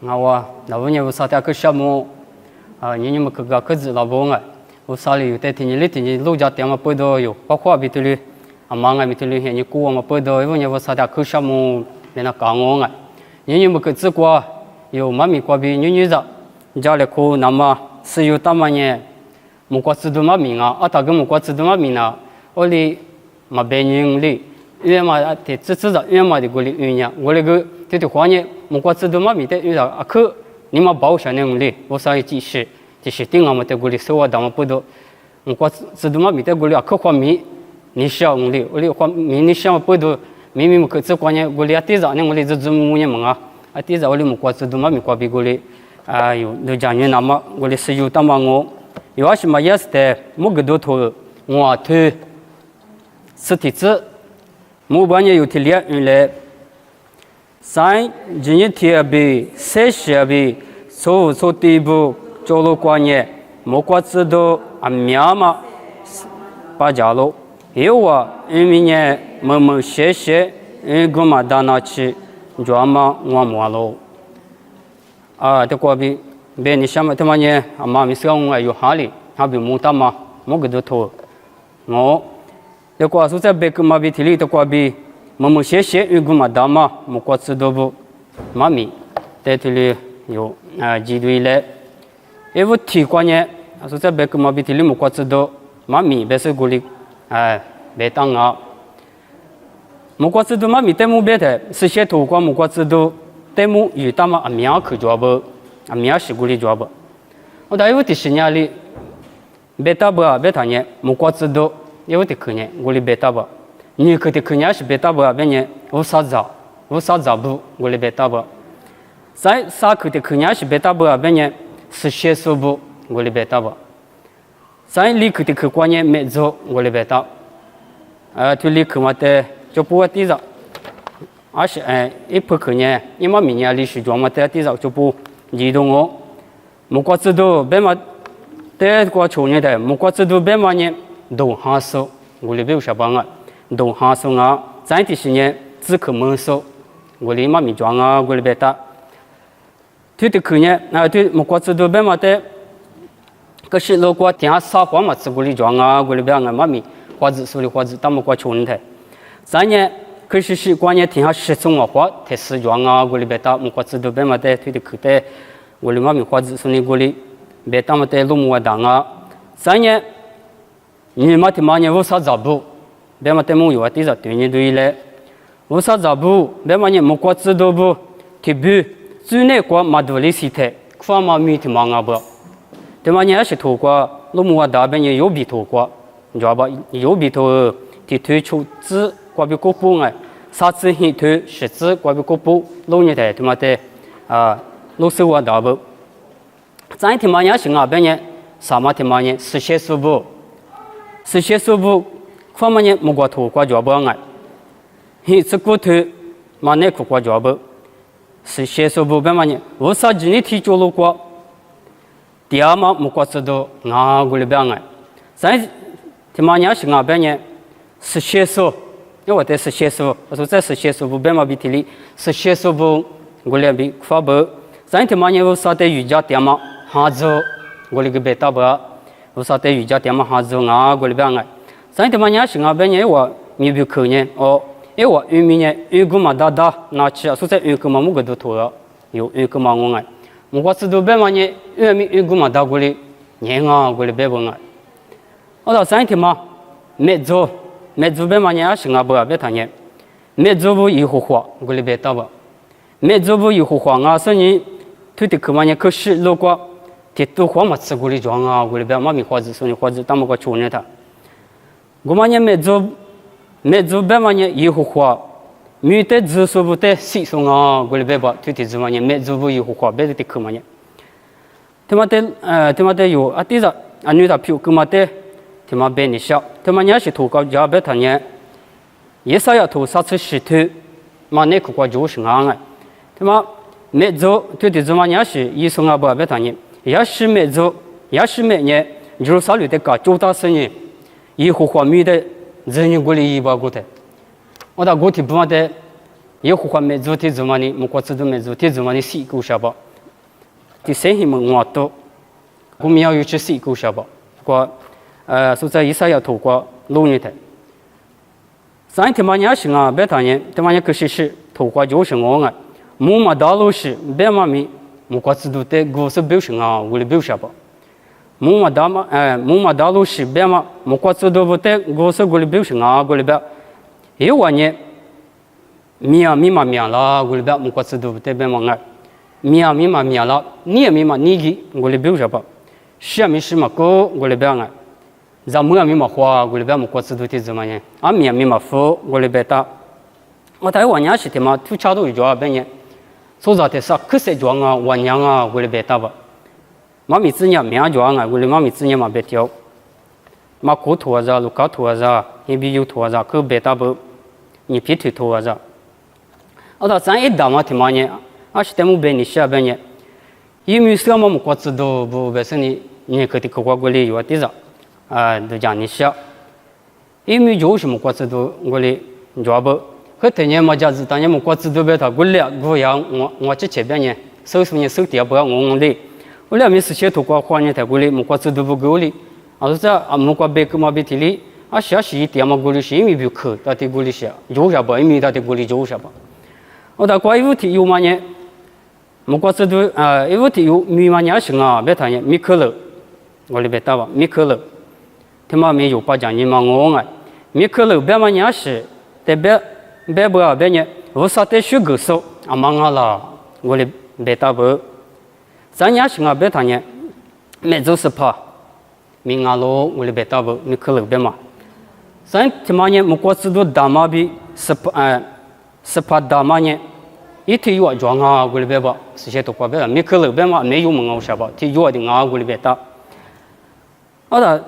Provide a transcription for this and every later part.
我那五年我啥点个项目你们个个子老不爱，我啥里有在听你陆家店嘛不多有，包括比对哩忙啊比对哩你过嘛不多，五年我啥点个项目那讲我爱，你们个子过有妈咪过比女子，家里苦那么是有大么呢？木瓜子都嘛名啊，大个木瓜子都嘛名啊，我哩嘛别人哩。原嘛的只的原嘛的过哩原呀，我那个这花呢，木瓜子都嘛米的原来啊可你嘛保险那种哩，我啥也就是定啊嘛的过哩生活当嘛不多，木瓜子都嘛米的过哩啊可花米，你想哩，我哩花米你想不多，明么可只关呢过哩啊地上呢我哩只木呢嘛啊地上我哩木瓜子都嘛米瓜比过哩有那家人那么我哩是有当嘛我，有啊什么也是的，木个多头我头实体子。木板也有体力用来，三今日天比三十比，所地步走路过年，木瓜子都苗嘛，把家路，有啊，明年谢，我嘛到那去，专门我摸路，这个比你想嘛，他妈呢，妈咪说我有哈里，还比木大嘛，木个都头，我。这个是在北京嘛，比体力这个比谢，有个嘛大嘛，木瓜子都不妈咪，在这里有几对嘞，因为体观呢，是在北京嘛，比体力木瓜子都妈咪，别是鼓励别当啊，木瓜子都妈咪，但木别的，是些土瓜木瓜子都，但木有大嘛苗去做不，苗是鼓励做不，我大有的是哪里，别大不别谈呢，木瓜子都。因为这可能我哩别打吧，你可得可能是别打吧，别呢无啥子不，我哩别打吧。啥可得可能是别打吧，别呢是写手不，我哩别打吧。里可得可关呢没做，我哩别打。就里可嘛的就不我地上，而是一不可能，因为明年历史装嘛在地上就不移动哦。木瓜子都别嘛，在过去年的木瓜子都别嘛呢。都哈手，我哩别有啥办啊？都哈手啊！咱这些年只可蒙手，我哩嘛没装啊，我哩别打。对的去年对木瓜子都别嘛的，可是如果天下撒花嘛，只我哩装啊，我哩别啊嘛没花子手里花子，打木瓜穷的。3年可是关键天下10种啊花，才10装啊，我哩别打木瓜子都别嘛的，对的去的，我哩嘛没花子手里我哩别打嘛的路木当啊，3年。你嘛听嘛呢？无啥杂布，别嘛听木有啊，地上对你对嘞，无啥杂布，别嘛呢木瓜子都不，提布，最那个嘛多里西特，快嘛米听嘛啊不，对嘛呢还是土瓜，路木啊大边呢有比土瓜，你知道吧？有比土，提推出子瓜比国布哎，啥子很推10子瓜比国布，路呢的对嘛的路手啊大不，咱听嘛呢是啊边呢，啥嘛听嘛呢是些数不。是些时候，快嘛呢，木瓜头瓜脚不爱，嘿，这骨头嘛那苦瓜脚不，是些时候别嘛呢，我啥子你提着路瓜，第二嘛木瓜子都我哩别爱，咱听嘛呢是啊别呢，是些时候，因为我是些时候，我说在是些时候别嘛比体力，是些时候我哩比快不，咱听嘛呢我啥的瑜伽店嘛，哈子我哩个别打不。我啥在瑜伽店嘛哈子啊，过来别个，咱他妈年是啊，别年我没有可能哦，因为我明年个嘛大拿起啊，所以个嘛木个都脱了，有个嘛我爱，我是都别嘛呢，个嘛大过来，年啊过来别个爱，我到咱他妈没做别嘛呢是啊不别谈呢，没做不以后花过来别打吧，没做不以后花啊，所以推的可嘛呢可是如果。这都花嘛吃过哩装啊，过哩别嘛没花子，所以花子当么个穷呢他。我嘛呢没做别嘛呢以后花，没得只说不得细送啊，过哩别把推的子嘛呢没做不以后花，别的可嘛呢。他妈的有啊，第二女的票，他妈的他妈别你小，他妈呢是投稿家别他呢，也是要投啥子石头，嘛那个瓜就是硬的，他妈没做推的子嘛呢是一送啊不别他呢。也是没做，也是没呢。就是啥里的搞周大生意，以后花米的人员过来一把过的。我到过去不嘛的，以后花没做的怎么呢？木瓜子都没做的怎么呢？洗够啥吧？第三天我都，我们要有去试过下吧，过所在以上要透过录音的。三天嘛年是啊，别谈年，天嘛年可是透过就是我啊，木嘛道路是别嘛咪，木瓜子都得故事表现啊，我的表现吧。木嘛道路是别嘛，木瓜子都不得故事我的表现啊，我的表。有วันนี้มีมาละกูเลยแบบมุกวัดดูแต่แบบมังไงมีมาละนี่มีมานี่กี่กูเลยแบบว่าเชื่อมีสิมากูกูเลยแบบไงจะเมื่อมีมาขวากูเลยแบบมุกวัดดูที่จะมาเนี่ยมีมาฟูกูเลยแบบตาว่าแต่วันนี้สิที่มาทุกชาติอยู่จ้าแบบนี้สุดท้ายที่สักคือเสียจ้างวันนี้กูเลยแบบตาบ่มามีสิ่งอย่างมีจ้างกูเลยมามีสิ่งอย่างมาแบบเดียวมาคูทัวร์จ้าลูกค้าทัวร์จ้าฮิบิยูทัวร์จ้าคือแบบตาบ่你皮腿头啊着，到咱一打嘛挺嘛呢，而且咱们本地下边呢，因为什么么国子都不本身你可得客观过来有的着，都讲你下，因为有什么国子都过来抓不，可当年嘛家子当年么国子都被他过来过样，我这前边呢，手底下不要我的，我俩没事些头过花呢才过来么国子都不够的，而是么国别个嘛别提哩。下是点嘛，过来是因为不可，到底过来些，有啥不？因为到底过来有啥不？我到过一五天有嘛呢？我过这都一五天有米嘛年行啊，别谈呢，米可乐，我里别打吧，米可乐，他妈没有把讲你嘛我爱，米可乐别嘛年是，但别不啊别呢，我啥得学个手啊忙啊啦，我里别打不，咱年行啊别谈呢，没就是怕，米啊喽，我里别打不，米可乐别嘛。咱他妈呢，木瓜子都大马比10大马呢，一天有装啊，过来别吧，这些都过别了，没可乐别嘛，没有门我啥吧，天有的啊，过来别打。好的，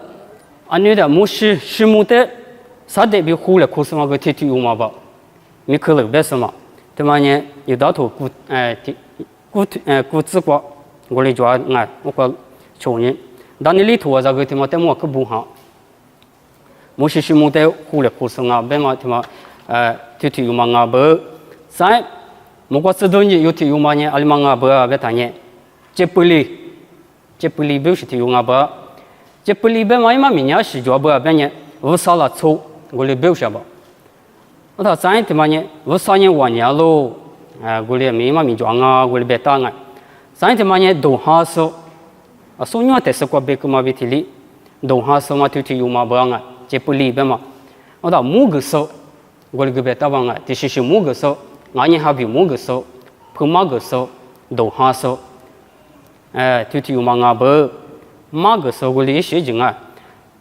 女的木是木的，啥的比苦了，苦什么个天有嘛吧，没可乐别什么，他妈呢有大头骨子瓜，过来抓我个穷人，但你里头啊这个他妈在我可不好。莫是木的苦了苦生啊，别嘛他妈有嘛啊不，咱莫过这多年有嘛呢，阿里嘛啊不啊别谈呢，这不离不是有啊不，这不离别嘛伊嘛明年是做不啊别呢，我少了错，我哩不是吧，我他咱他妈呢，我3年1年喽，我哩没嘛没做啊，我哩别打啊，咱他妈呢都哈说，所以我得是过别个嘛别提哩，都哈说嘛有嘛不啊。这不离别嘛，我到木个手，我那个别打完啊，这是木个手，俺也还比木个手，碰马个手，都哈手，有嘛啊不，马个手我哩学精啊，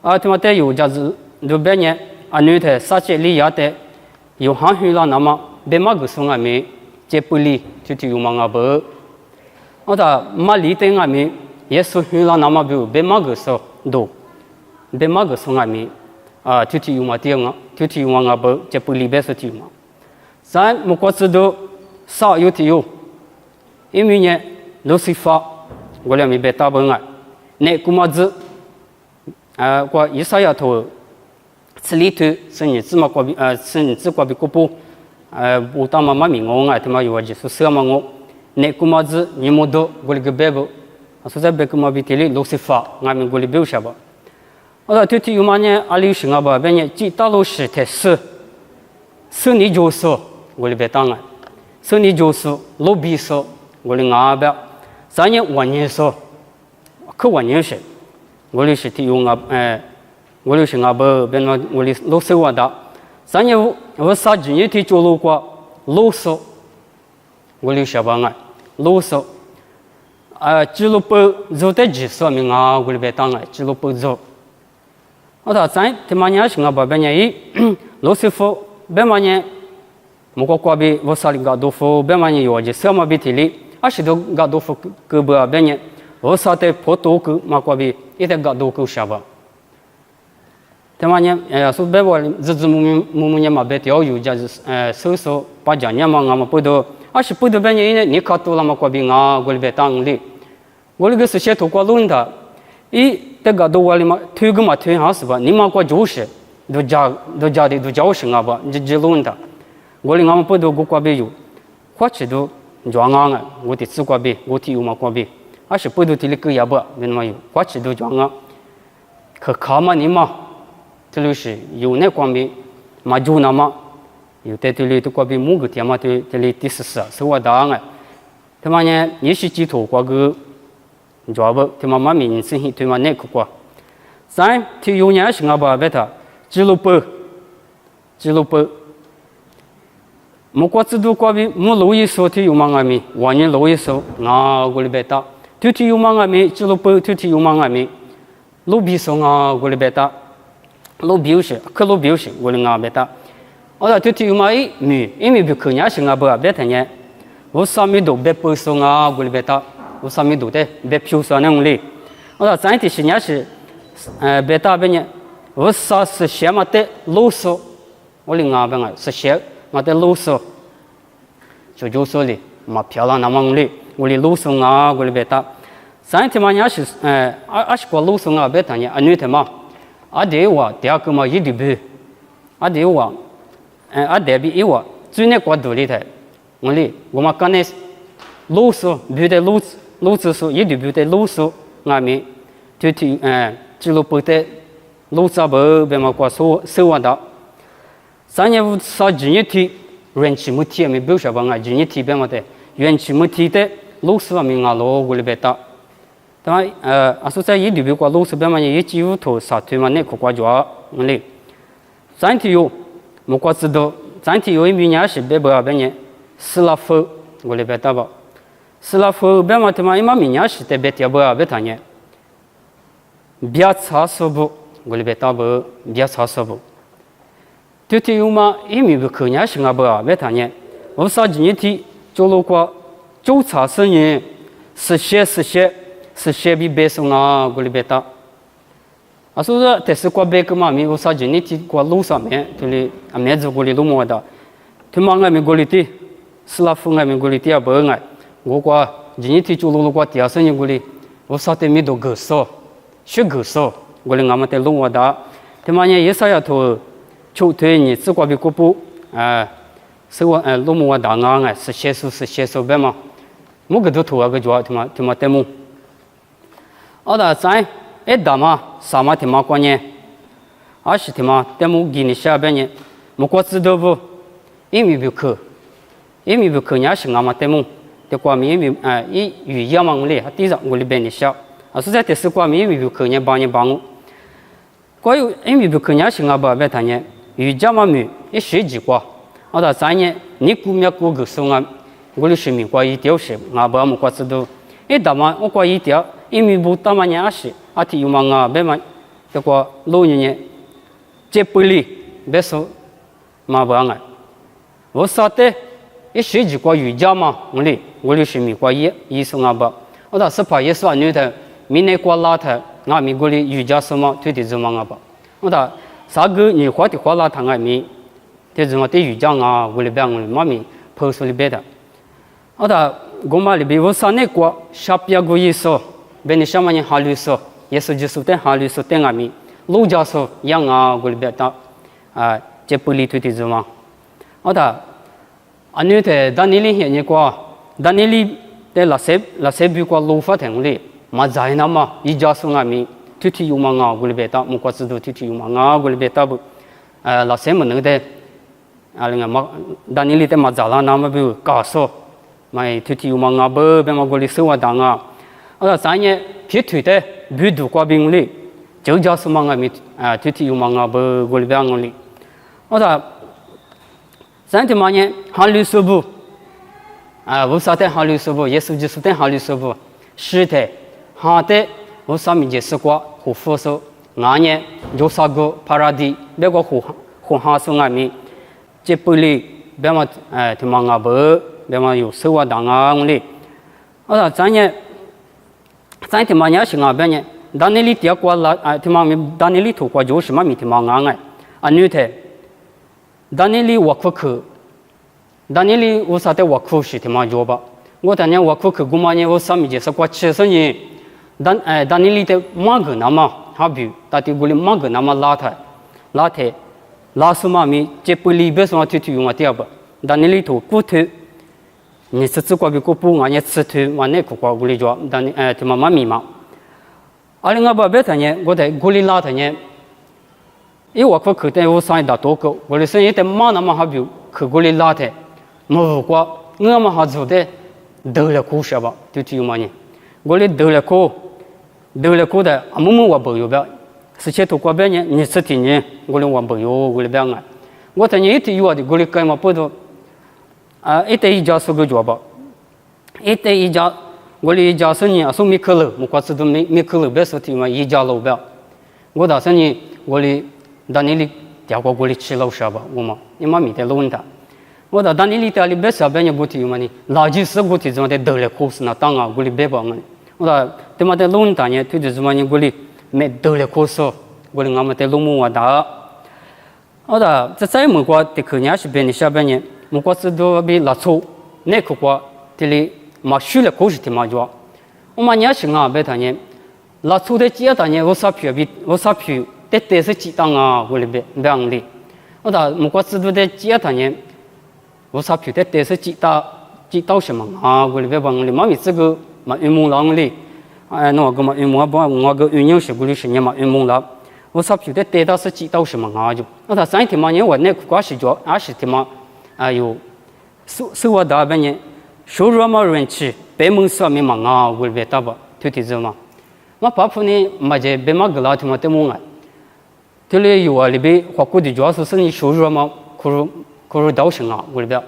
他妈的有家子都别呢，女的啥子里呀的，有行去了那么别马个手啊没，这不离有嘛啊不，我到马里的啊没，也是去了那么别马个手都，别马个手啊没。有嘛点啊，有嘛啊不，这不离别是有嘛。咱木瓜子都少有因为呢，都是发，我俩没别打本啊。那古嘛子，过一啥丫头，吃里头是你芝麻瓜比是你芝瓜比古布，我当妈妈明我啊，他妈有就是什么我，那古嘛子你么多，我那个别不，所以别个嘛比提里都是发，俺们我哩表示吧。我到有嘛呢，阿里是啊吧，别呢，几大路是太是你就是我哩别当啊，是你就是路比说我哩啊别，3年1年说，可1年是，我哩是有啊我哩是啊不，别那我哩路是我的，3年我啥子也提走路过，路说，我哩是吧啊，路说，记录不走的几说明啊，我哩别当啊，记录不走。我到咱他妈年是啊吧，别呢老师傅别嘛呢，莫个瓜比我啥里搞豆腐，别嘛呢有的什么比提里，是都搞豆腐个不别呢，我啥的破豆个嘛瓜比一点搞豆腐啥吧，他妈呢说别我日木呢嘛别钓鱼就是手把家呢嘛我们不都，是不都别呢你看多了嘛瓜比啊，我里别当的，我那个是写图瓜论的。这个都我里嘛推个嘛推上是吧？你嘛过就是都家的都教生啊吧？这论的，我里俺们不都过过别有，或者都装啊，我的自过别，我提有嘛过别，阿是不都提里个也不，为嘛有？过去都讲啊，可卡嘛你嘛，这就是有那光明，嘛就那么，有在这里都过比某个天嘛，这里第14是我答案。他妈呢，也是基础过个，你知道不？他妈妈民生他妈那个过。三，提有年是我把别他，记录本。莫过制度过比莫路易说提有忙阿米，往年路易说啊，我里别打，提有忙阿米，记录本提有忙阿米，路比说啊，我里别打，路比是，可路比是，我里啊别打。我说提有忙米，因为比去年是我把别他呢。我上面都别不送啊，我里别打，我上面都得别票上那里。我说咱这些年是，别打别呢，我啥是写嘛的啰嗦，我里啊别个是写嘛的啰嗦，就说哩，嘛漂亮那么里，我里啰嗦啊，我里别打。咱这嘛年是二十个啰嗦啊别打呢，女的嘛，对我第二个嘛一点不，对我，对比一我最那个独立的。我们刚才啰嗦，不得啰嗦说，一点不得啰嗦，俺们记录不得啰嗦不，别么过说完的。3年5啥经验题，元气没题没不晓得吧？经验题别么的，元气没题的啰嗦没俺老我里别打。当然说在一点不过啰嗦别么一几乎头啥推嘛那个国家俺哩。3题有，没过知道，3题有一明年是别不别年。斯拉夫，我里边打吧。斯拉夫别嘛他妈，因为明年是特别特别别谈呢。别查说不，我里边打不，别查说不。对有嘛，因为去年是我不别谈呢。我啥今年题就如果就查声音，是写比别送啊，我里边打。所以说，但是过别个嘛，我啥今年题过路上面，这里面子过里路么的，他妈俺们过里的。斯拉夫俺们过里第二不爱，我过今年天就路过第二生年过里，我啥都没都够少，学够少，过里俺们在弄我的，他妈呢也啥呀头，就对你只过比过不，是我弄我的俺是写手别嘛，我个都头个叫他妈得么，的咱打嘛啥嘛他妈过年，是他妈得么给你下边呢，我过知道不，因为不去。因为不去年是俺们得么，的过年因为以语言嘛我哩，第一我哩别你小，是在第四过年因为不去年帮我，过有因为不去年是俺爸别谈呢，语言嘛没一学几过，到3年你姑娘姑个送俺，我哩是没过一条是俺爸么过知道，打嘛我过一条，因为不打嘛年是，提有嘛俺别嘛，的过老年呢，这不哩别说嘛不俺，我啥的。一学几个语言嘛，我哩是没过一送俺吧，我到是怕也是女的，明年过拉他，俺们过哩语言什么推的怎么俺吧，我到啥个你花的花拉他俺们，这怎么的语言啊，我哩别我哩妈咪抛出里边的，我到我妈里边我啥那个下边个意思，别你什么人哈律说，也是就是在哈律说在俺们，老家说样啊，我哩别的，这不离推的怎么，我到。女的，但你哩现在过，但你哩在拉塞比过路法庭里，嘛在那嘛，一家送俺们，提有嘛啊，我哩别打，我过知道提有嘛啊，我哩别打不，拉塞么那个的，那个嘛，但你哩在嘛在啦，那么比如搞说，嘛提有嘛啊，不，别嘛我哩生活当啊，3年批推的，比度过兵里，就家送嘛俺们，提有嘛啊，不，我哩别我哩，我说。咱他妈呢，哈律师部，我啥的哈律师部，也是就是的哈律师部，是的，哈的，我上面就是过胡佛说，俺呢有啥个帕拉迪，别个胡哈说俺们，这不里别嘛他妈俺不，别嘛有生活当啊我哩，我说咱他妈呢是俺别呢，但你里第二过了他妈咪，但你里头过就是嘛咪他妈俺女的。但你哩我可去，但你哩我啥的我可是他妈做吧？我当年我可去，我妈呢我上面就是过70年，但你哩的马个那么好比，但是我哩马个那么拉什么咪这不里边什么推用啊第二吧？但你哩头骨头，你是只过比过不，俺也吃土，俺那苦瓜古里做，但他妈妈咪嘛。阿里我爸别他呢，我在古里拉他呢，因为我可在我上一大多个，我的生意在马那么还比可古里拉的，没过我们还做的得了苦是吧？就只有嘛呢，我的得了苦的，阿么我不有呗，是些土瓜边呢，你吃的呢，我的我不有，我的边啊，我在呢一天有的，我的干嘛不多。一代一家是个做吧，一代一家，我的一家是呢，说没可乐，我光知道没可乐，别说听嘛，一家老板，我打算呢，我的当年里调过我的吃老少吧，我嘛，你妈没得论他，我打当年里调里别少别人不听嘛呢，垃圾是不听，怎么的得了苦是那当啊，我的别帮我，我打他妈的论他呢，对着什么呢，我的没得了苦是，我的俺们的论木我打，我打这再没过的可能是别人下边呢。我过去都比拉粗，那个过这里嘛修了故事的嘛做，我们年轻啊，别谈呢，拉粗的几大年我啥皮，这是几档啊，我里别样的，我打我过去都的几大年，我啥皮这是几道什么啊，我里别帮里嘛咪这个嘛运木郎里，那个嘛运木不，我个运用是古里是年嘛运木郎，我啥皮这道是几道什么啊就，我打上天嘛年我那个关系做，是的嘛。有生活大半年，收入嘛人气，北门上面嘛啊，我别打吧，就这种嘛。我爸父呢，嘛就北嘛个老天嘛得么啊？这里有啊，里边花过的主要是生意收入嘛，可是到什啊，我别。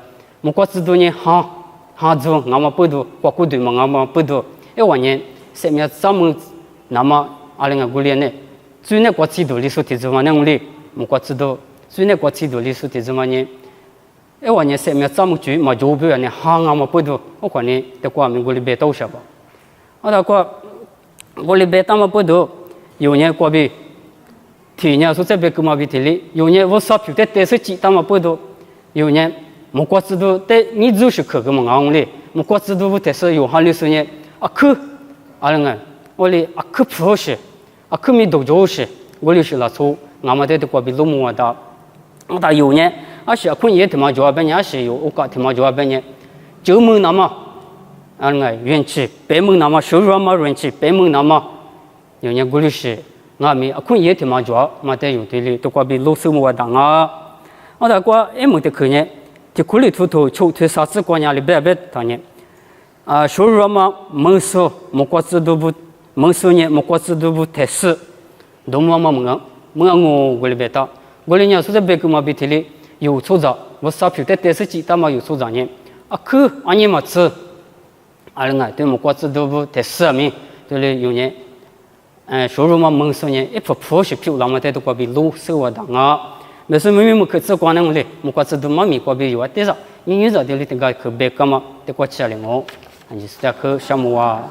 我过去多年哈做，俺们不多，花过的嘛俺们不多。1年下面咱们那么2025年呢，最那过去多里说这种嘛那里，我过去多，最那过去多里说这种嘛呢。1年下面咱们住嘛就不要呢，行啊嘛不多，我看呢，这个我里边都是吧。我那个我里边他们不多，有年过比，去年说这边个嘛比这里，有年我啥皮的但是几他们不多，有年我过知道的你就是可个嘛昂哩，我过知道但是有行里说呢，可，我里可不好些，可没多久些，我里是拉粗，俺们这过比路么大，我打有年。是困也他妈就别人是有，我讲他妈就别人，就门那么，运气，北门那么收入嘛运气，北门那么，有人鼓励是，俺们困也他妈就，嘛得有这里都过比老手么当啊，我大过没得可能，就鼓励土抽啥子国家里别当年，收入嘛门数，莫过子都不门数呢，莫过子都不太少，都么我里别当，我里呢说这别个嘛比这里。有处长，我啥皮但是几大嘛有处长呢？可你嘛吃，对么？国子都不太少名，对嘞有人，收入嘛门数呢，一普是票，那么在都过比路收我当啊，但是明可吃光那么嘞，么国子都嘛米过比有啊，但是你有这里这个可别个嘛，得过起来我，就是这个项目啊。